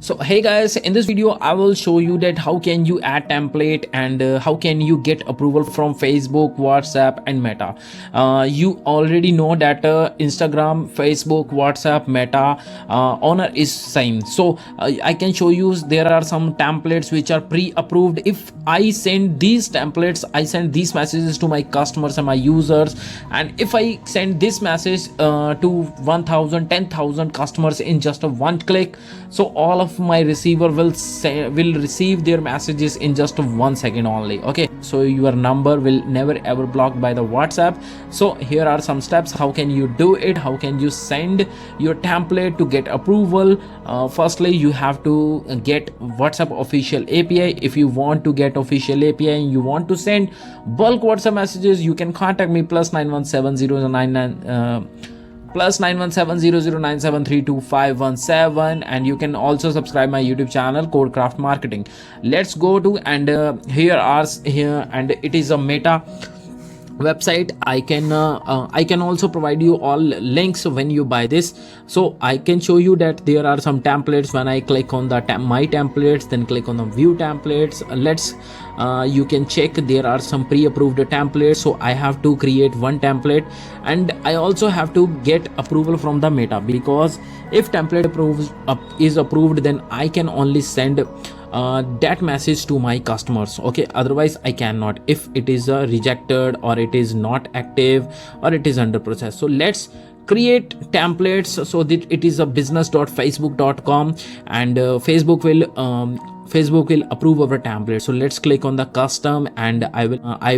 So hey guys, in this video I will show you that how can you add template and how can you get approval from Facebook, WhatsApp and Meta. You already know that Instagram, Facebook, WhatsApp, Meta owner is same. So I can show you there are some templates which are pre-approved. If I send these templates, I send these messages to my customers and my users, and if I send this message to 1000 10,000 customers in just a one click, so all of my receiver will receive their messages in just 1 second only. Okay, so your number will never ever blocked by the WhatsApp. So here are some steps how can you do it, how can you send your template to get approval. Firstly, you have to get WhatsApp official API. If you want to get official API and you want to send bulk WhatsApp messages, you can contact me +9170099 +917009732 and you can also subscribe my YouTube channel Codecraft Marketing. Let's go to and here and it is a Meta website. I can also provide you all links when you buy this. So I can show you that there are some templates. When I click on the my templates, then click on the view templates, you can check there are some pre-approved templates. So I have to create one template, and I also have to get approval from the Meta, because if template is approved, then I can only send that message to my customers. Okay, otherwise I cannot if it is rejected or it is not active or it is under process. So let's create templates so that it is a business.facebook.com, and Facebook will approve our template. So let's click on the custom, and I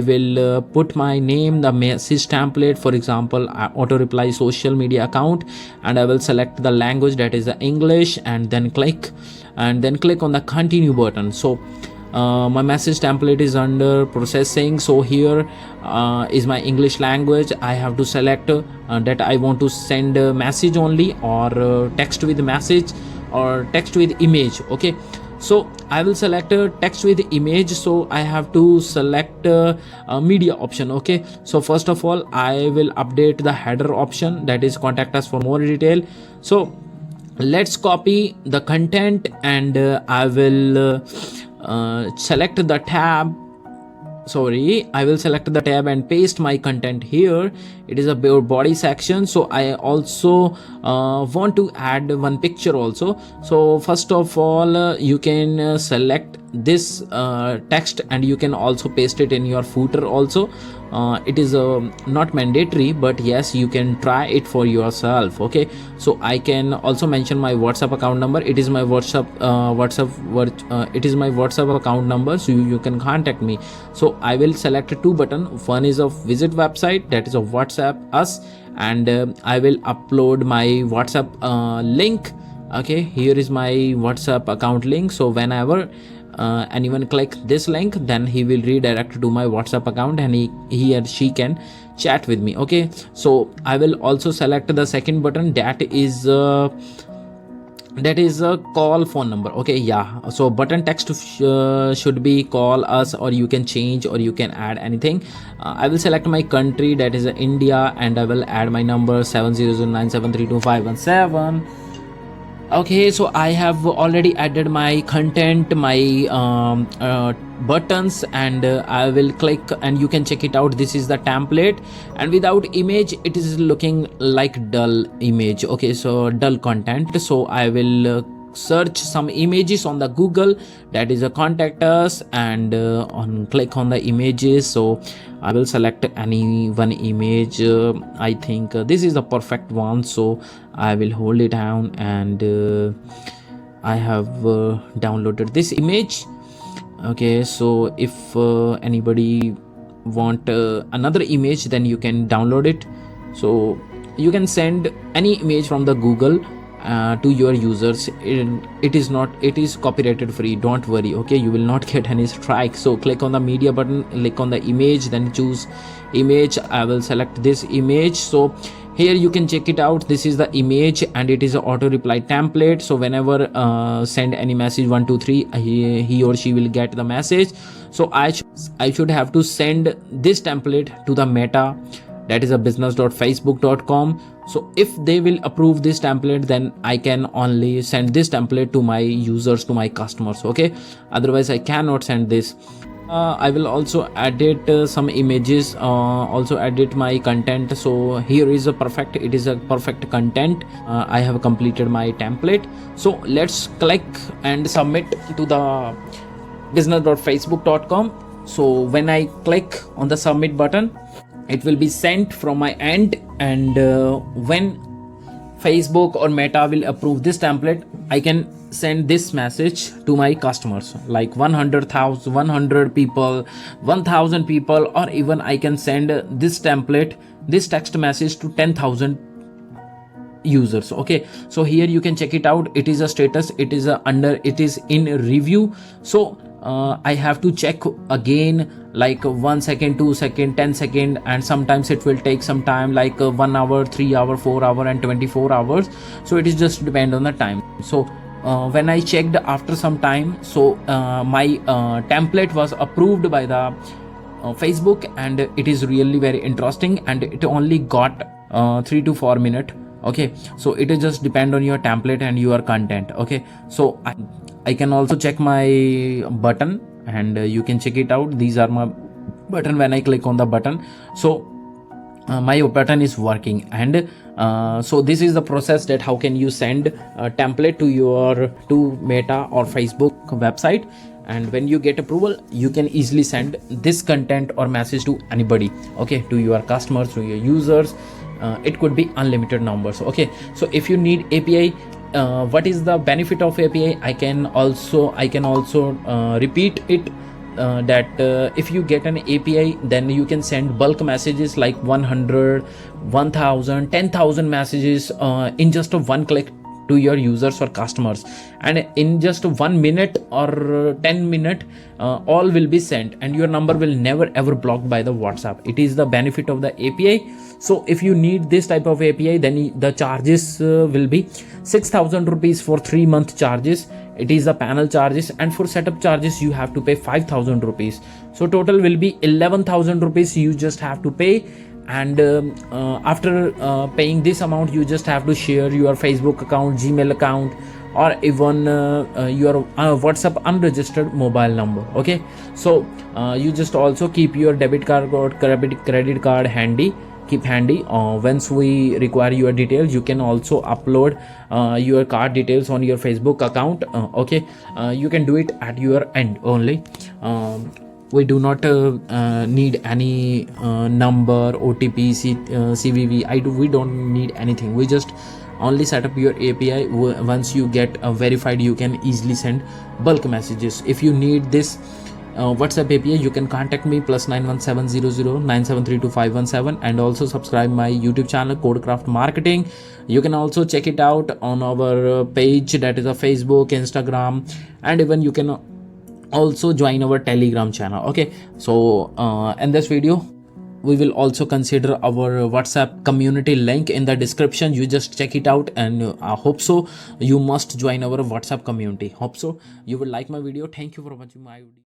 will put my name, the message template, for example auto reply social media account, and I will select the language, that is the English, and then click on the continue button. So my message template is under processing. So here is my English language. I have to select that I want to send a message only, or text with message, or text with image. Okay, so I will select text with image. So I have to select media option. Okay, so first of all I will update the header option, that is contact us for more detail. So let's copy the content, and I will select the tab. I will select the tab and paste my content here. It is a body section. So I also want to add one picture also. So first of all you can select this text, and you can also paste it in your footer also. It is not mandatory, but yes, you can try it for yourself. Okay, so I can also mention my WhatsApp account number. It is my WhatsApp account number, so you can contact me. So I will select two buttons. One is of visit website, that is of WhatsApp us, and I will upload my WhatsApp link. Okay, here is my WhatsApp account link. So whenever anyone click this link, then he will redirect to my WhatsApp account, and he or she can chat with me. Okay, so I will also select the second button, that is a call phone number. Okay, yeah, so button text should be call us, or you can change, or you can add anything. I will select my country, that is India, and I will add my number 7009732 Okay, so I have already added my content, my buttons, and I will click, and you can check it out. This is the template, and without image it is looking like dull image. Okay, so dull content. So I will search some images on the Google, that is a contact us, and click on the images. So I will select any one image. I think this is the perfect one, so I will hold it down, and I have downloaded this image. Okay, so if anybody want another image, then you can download it. So you can send any image from the Google to your users. It is copyrighted free, don't worry. Okay, you will not get any strike. So click on the media button, click on the image, then choose image. I will select this image. So here you can check it out. This is the image, and it is an auto reply template. So whenever send any message 123, he or she will get the message. So I should have to send this template to the Meta that is a business.facebook.com. so if they will approve this template, then I can only send this template to my users, to my customers. Okay, otherwise I cannot send this. I will also edit some images, also edit my content. So here is a perfect, it is a perfect content. I have completed my template. So let's click and submit to the business.facebook.com. so when I click on the submit button, it will be sent from my end, and when Facebook or Meta will approve this template, I can send this message to my customers, like 100 people, 1000 people, or even I can send this template, this text message to 10,000 users. Okay, so here you can check it out. It is a status, it is it is in review. So I have to check again, like 1 second, 2 second, 10 second, and sometimes it will take some time, like 1 hour, 3 hour, 4 hour, and 24 hours. So it is just depend on the time. So when I checked after some time, so my template was approved by the Facebook, and it is really very interesting, and it only got 3 to 4 minutes. Okay, so it is just depend on your template and your content. Okay, so I can also check my button, and you can check it out. These are my button. When I click on the button, so my button is working, and so this is the process, that how can you send a template to Meta or Facebook website. And when you get approval, you can easily send this content or message to anybody. Okay, to your customers, to your users. It could be unlimited numbers. Okay, so if you need API, what is the benefit of API? I can also repeat it, that if you get an API, then you can send bulk messages like 100, 1000, 10,000 messages in just a one click to your users or customers, and in just 1 minute or 10 minutes all will be sent, and your number will never ever blocked by the WhatsApp. It is the benefit of the API. So if you need this type of API, then the charges will be 6,000 rupees for 3-month charges. It is the panel charges, and for setup charges you have to pay 5,000 rupees. So total will be 11,000 rupees you just have to pay. And after paying this amount, you just have to share your Facebook account, Gmail account, or even your WhatsApp unregistered mobile number. Okay, so you just also keep your debit card or credit card handy, keep handy. Once we require your details, you can also upload your card details on your Facebook account. Okay, you can do it at your end only. We do not need any number, OTP, CVV. We don't need anything. We just only set up your API. Once you get verified, you can easily send bulk messages. If you need this WhatsApp API, you can contact me +917009732517, and also subscribe my YouTube channel Codecraft Marketing. You can also check it out on our page, that is a Facebook, Instagram, and even you can also join our Telegram channel. Okay, so in this video we will also consider our WhatsApp community link in the description. You just check it out, and I hope so you must join our WhatsApp community. Hope so you will like my video. Thank you for watching my video.